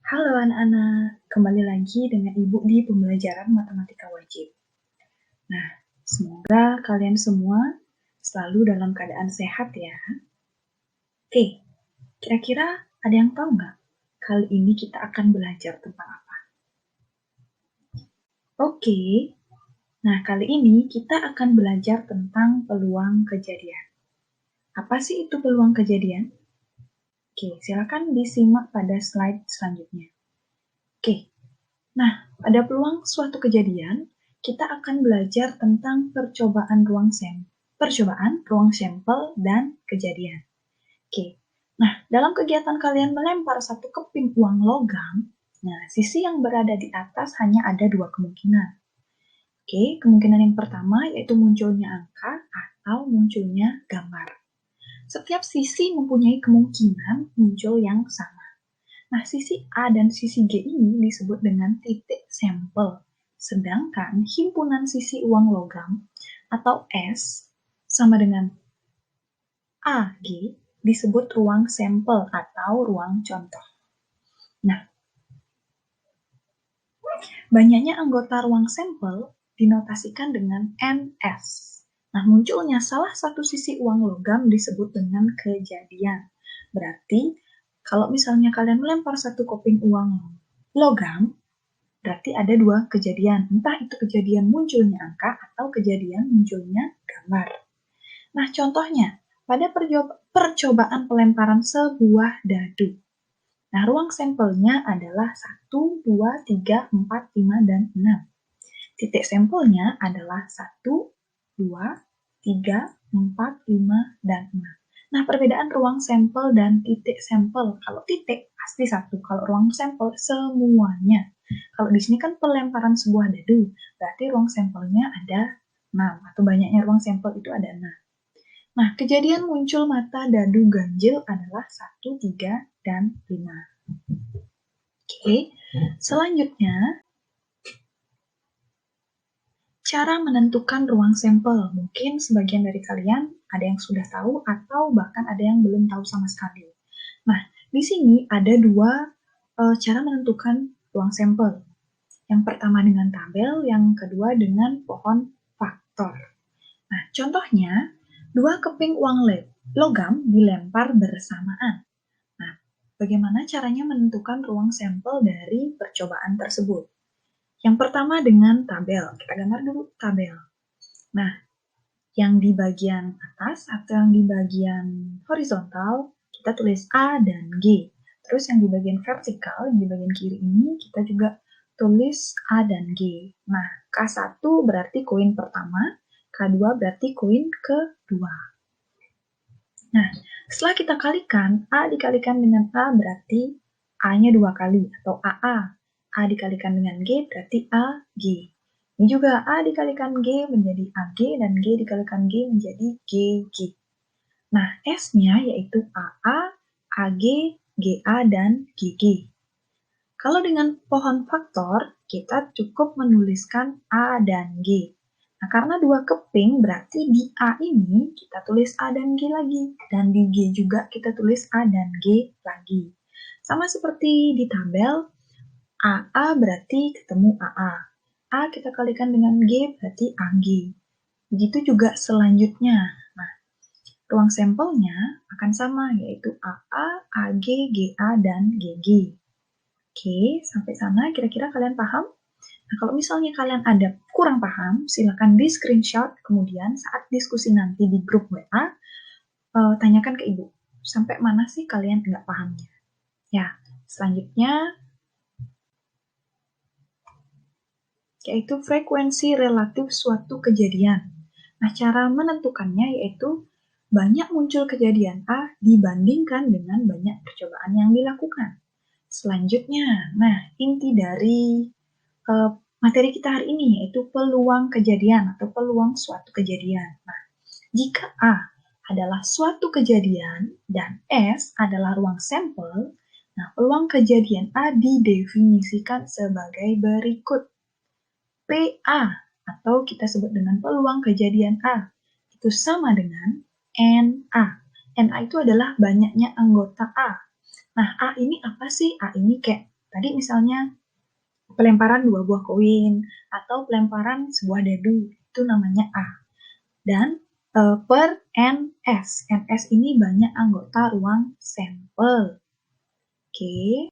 Halo anak-anak, kembali lagi dengan Ibu di pembelajaran matematika wajib. Nah, semoga kalian semua selalu dalam keadaan sehat ya. Oke, kira-kira ada yang tahu nggak? Kali ini kita akan belajar tentang apa? Oke, nah kali ini kita akan belajar tentang peluang kejadian. Apa sih itu peluang kejadian? Oke, silakan disimak pada slide selanjutnya. Oke, nah, pada peluang suatu kejadian, kita akan belajar tentang percobaan ruang sampel, dan kejadian. Oke, nah dalam kegiatan kalian melempar satu keping uang logam, nah sisi yang berada di atas hanya ada dua kemungkinan. Oke, kemungkinan yang pertama yaitu munculnya angka atau munculnya gambar. Setiap sisi mempunyai kemungkinan muncul yang sama. Nah, sisi A dan sisi G ini disebut dengan titik sampel. Sedangkan himpunan sisi uang logam atau S sama dengan AG disebut ruang sampel atau ruang contoh. Nah, banyaknya anggota ruang sampel dinotasikan dengan NS. Nah, munculnya salah satu sisi uang logam disebut dengan kejadian. Berarti, kalau misalnya kalian melempar satu keping uang logam, berarti ada dua kejadian. Entah itu kejadian munculnya angka atau kejadian munculnya gambar. Nah, contohnya, pada percobaan pelemparan sebuah dadu. Nah, ruang sampelnya adalah 1, 2, 3, 4, 5, dan 6. Titik sampelnya adalah 1, 2, 3, 4, 5, dan 6. Nah, perbedaan ruang sampel dan titik sampel. Kalau titik pasti 1, kalau ruang sampel semuanya. Kalau di sini kan pelemparan sebuah dadu, berarti ruang sampelnya ada 6, atau banyaknya ruang sampel itu ada 6. Nah, kejadian muncul mata dadu ganjil adalah 1, 3, dan 5. Oke, selanjutnya cara menentukan ruang sampel. Mungkin sebagian dari kalian ada yang sudah tahu atau bahkan ada yang belum tahu sama sekali. Nah, di sini ada dua cara menentukan ruang sampel. Yang pertama dengan tabel, yang kedua dengan pohon faktor. Nah, contohnya, dua keping uang logam dilempar bersamaan. Nah, bagaimana caranya menentukan ruang sampel dari percobaan tersebut? Yang pertama dengan tabel. Kita gambar dulu tabel. Nah, yang di bagian atas atau yang di bagian horizontal, kita tulis A dan G. Terus yang di bagian vertikal, yang di bagian kiri ini, kita juga tulis A dan G. Nah, K1 berarti koin pertama, K2 berarti koin kedua. Nah, setelah kita kalikan, A dikalikan dengan A berarti A-nya 2 kali, atau AA. A dikalikan dengan G berarti AG. Ini juga A dikalikan G menjadi AG, dan G dikalikan G menjadi GG. Nah, S-nya yaitu AA, AG, GA, dan GG. Kalau dengan pohon faktor, kita cukup menuliskan A dan G. Nah, karena dua keping, berarti di A ini kita tulis A dan G lagi. Dan di G juga kita tulis A dan G lagi. Sama seperti di tabel, AA berarti ketemu AA. A kita kalikan dengan G berarti AG. Begitu juga selanjutnya. Nah, ruang sampelnya akan sama, yaitu AA, AG, GA, dan GG. Oke, sampai sana kira-kira kalian paham? Nah, kalau misalnya kalian ada kurang paham, silakan di screenshot, kemudian saat diskusi nanti di grup WA, tanyakan ke Ibu, sampai mana sih kalian nggak pahamnya. Ya, selanjutnya, yaitu frekuensi relatif suatu kejadian. Nah, cara menentukannya yaitu banyak muncul kejadian A dibandingkan dengan banyak percobaan yang dilakukan. Selanjutnya, nah inti dari materi kita hari ini yaitu peluang kejadian atau peluang suatu kejadian. Nah, jika A adalah suatu kejadian dan S adalah ruang sampel, nah peluang kejadian A didefinisikan sebagai berikut. PA atau kita sebut dengan peluang kejadian A itu sama dengan NA. NA itu adalah banyaknya anggota A. Nah, A ini apa sih? A ini kayak Tadi misalnya pelemparan 2 buah koin atau pelemparan sebuah dadu, itu namanya A. Dan per NS. NS ini banyak anggota ruang sampel. Oke.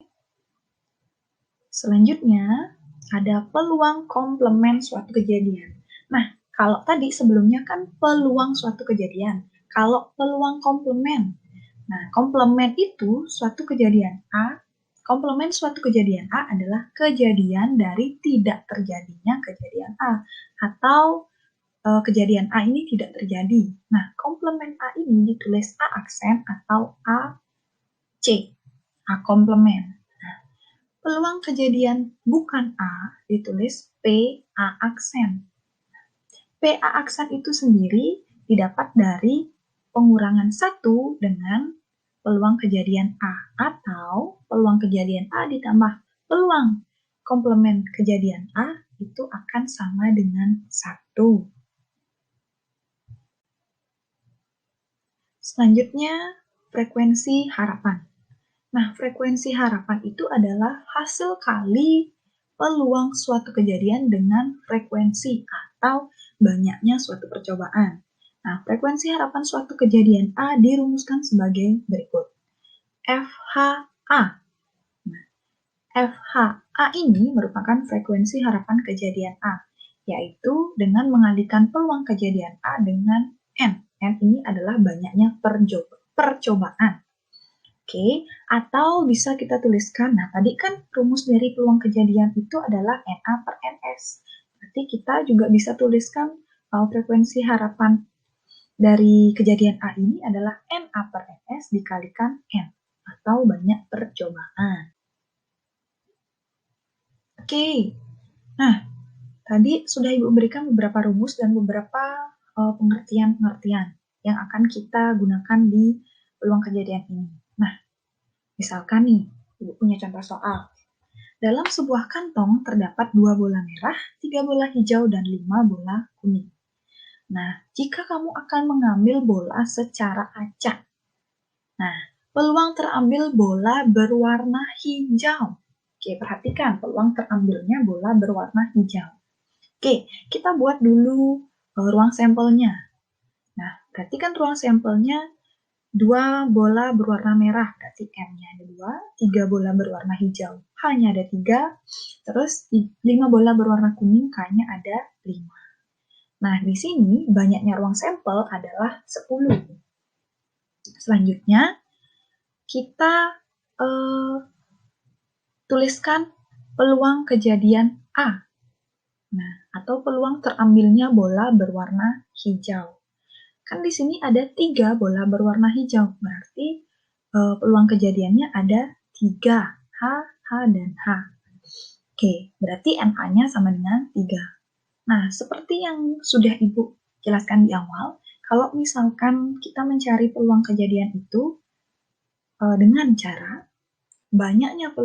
Selanjutnya ada peluang komplement suatu kejadian. Nah, kalau tadi sebelumnya kan peluang suatu kejadian. Kalau peluang komplement. Nah, komplement itu suatu kejadian A. Komplement suatu kejadian A adalah kejadian dari tidak terjadinya kejadian A. Atau kejadian A ini tidak terjadi. Nah, komplement A ini ditulis A aksen atau A C. A komplement. Peluang kejadian bukan A ditulis P A aksen. P A aksen itu sendiri didapat dari pengurangan 1 dengan peluang kejadian A atau peluang kejadian A ditambah peluang komplement kejadian A itu akan sama dengan 1. Selanjutnya, frekuensi harapan. Nah, frekuensi harapan itu adalah hasil kali peluang suatu kejadian dengan frekuensi atau banyaknya suatu percobaan. Nah, frekuensi harapan suatu kejadian A dirumuskan sebagai berikut. FHA. Nah, FHA ini merupakan frekuensi harapan kejadian A, yaitu dengan mengalihkan peluang kejadian A dengan N. N ini adalah banyaknya percobaan. Oke, atau bisa kita tuliskan, nah tadi kan rumus dari peluang kejadian itu adalah NA per NS. Berarti kita juga bisa tuliskan frekuensi harapan dari kejadian A ini adalah NA per NS dikalikan N, atau banyak percobaan. Oke, nah tadi sudah Ibu berikan beberapa rumus dan beberapa pengertian-pengertian yang akan kita gunakan di peluang kejadian ini. Nah, misalkan nih, Ibu punya contoh soal. Dalam sebuah kantong terdapat 2 bola merah, 3 bola hijau, dan 5 bola kuning. Nah, jika kamu akan mengambil bola secara acak, nah, peluang terambil bola berwarna hijau. Oke, perhatikan peluang terambilnya bola berwarna hijau. Oke, kita buat dulu ruang sampelnya. Nah, berarti kan ruang sampelnya 2 bola berwarna merah, berarti M-nya ada 2, 3 bola berwarna hijau, H-nya ada 3, terus 5 bola berwarna kuning, K-nya ada 5. Nah, di sini banyaknya ruang sampel adalah 10. Selanjutnya, kita tuliskan peluang kejadian A. Nah, atau peluang terambilnya bola berwarna hijau. Kan di sini ada 3 bola berwarna hijau, berarti peluang kejadiannya ada 3, H, H, dan H. Oke, berarti NA-nya sama dengan 3. Nah, seperti yang sudah Ibu jelaskan di awal, kalau misalkan kita mencari peluang kejadian itu dengan cara banyaknya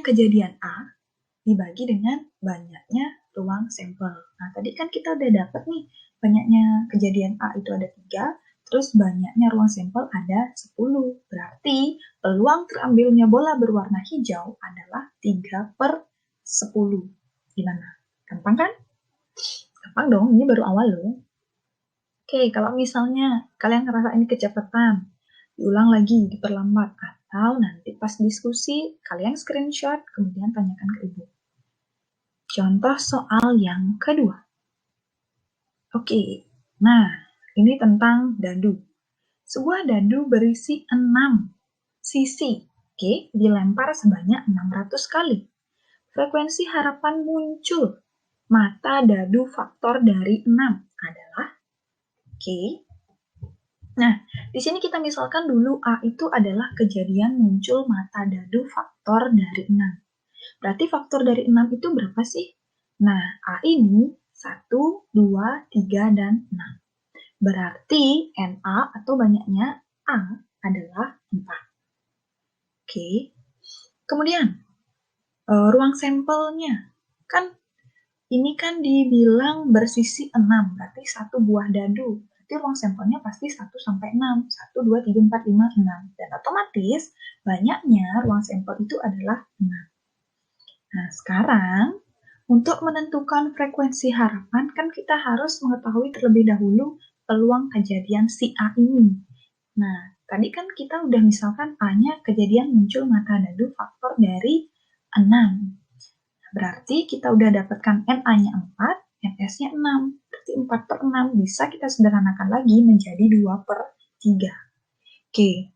kejadian A dibagi dengan banyaknya ruang sampel. Nah, tadi kan kita udah dapat nih, banyaknya kejadian A itu ada 3, terus banyaknya ruang sampel ada 10. Berarti peluang terambilnya bola berwarna hijau adalah 3/10. Gimana? Gampang kan? Gampang dong, ini baru awal loh. Oke, kalau misalnya kalian ngerasa ini kecepatan, diulang lagi, diperlambat, atau nanti pas diskusi, kalian screenshot, kemudian tanyakan ke Ibu. Contoh soal yang kedua. Oke, nah ini tentang dadu. Sebuah dadu berisi 6 sisi, oke, dilempar sebanyak 600 kali. Frekuensi harapan muncul mata dadu faktor dari 6 adalah, oke. Nah, di sini kita misalkan dulu A itu adalah kejadian muncul mata dadu faktor dari 6. Berarti faktor dari 6 itu berapa sih? Nah, A ini 1, 2, 3, dan 6. Berarti NA atau banyaknya A adalah 4. Oke. Kemudian, ruang sampelnya. Kan ini kan dibilang bersisi 6, berarti 1 buah dadu. Berarti ruang sampelnya pasti 1 sampai 6. 1, 2, 3, 4, 5, 6. Dan otomatis Banyaknya ruang sampel itu adalah 6. Nah, sekarang untuk menentukan frekuensi harapan kan kita harus mengetahui terlebih dahulu peluang kejadian si A ini. Nah, tadi kan kita udah misalkan A-nya kejadian muncul mata dadu faktor dari 6. Berarti kita udah dapatkan NA-nya 4, NS-nya 6. Berarti 4 per 6 bisa kita sederhanakan lagi menjadi 2 per 3. Oke,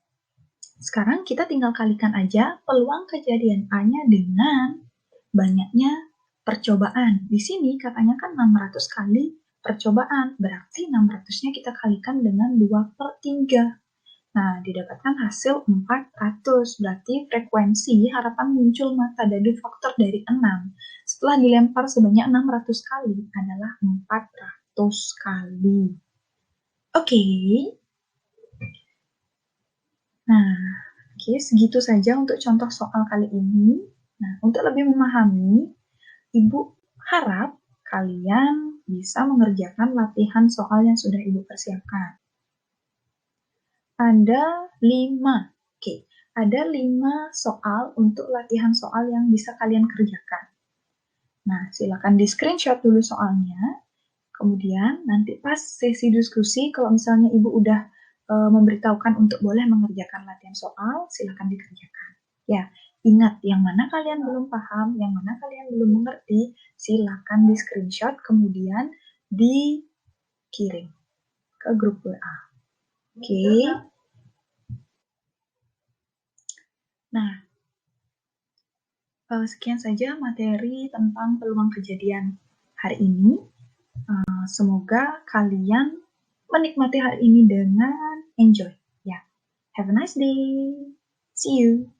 sekarang kita tinggal kalikan aja peluang kejadian A-nya dengan banyaknya percobaan. Di sini katanya kan 600 kali percobaan, berarti 600-nya kita kalikan dengan 2 per 3. Nah, didapatkan hasil 400, berarti frekuensi harapan muncul mata dadu faktor dari 6 setelah dilempar sebanyak 600 kali adalah 400 kali. Oke. Nah, segitu saja untuk contoh soal kali ini. Nah, untuk lebih memahami, Ibu harap kalian bisa mengerjakan latihan soal yang sudah Ibu persiapkan. Ada 5. Ada 5 soal untuk latihan soal yang bisa kalian kerjakan. Nah, silakan di screenshot dulu soalnya. Kemudian nanti pas sesi diskusi, kalau misalnya Ibu udah memberitahukan untuk boleh mengerjakan latihan soal, silakan dikerjakan. Ya, ingat yang mana kalian belum paham, yang mana kalian belum mengerti, silakan di screenshot kemudian dikirim ke grup WA. Oke. Nah, sekian saja materi tentang peluang kejadian hari ini. Semoga kalian menikmati hari ini dengan enjoy. Ya, have a nice day. See you.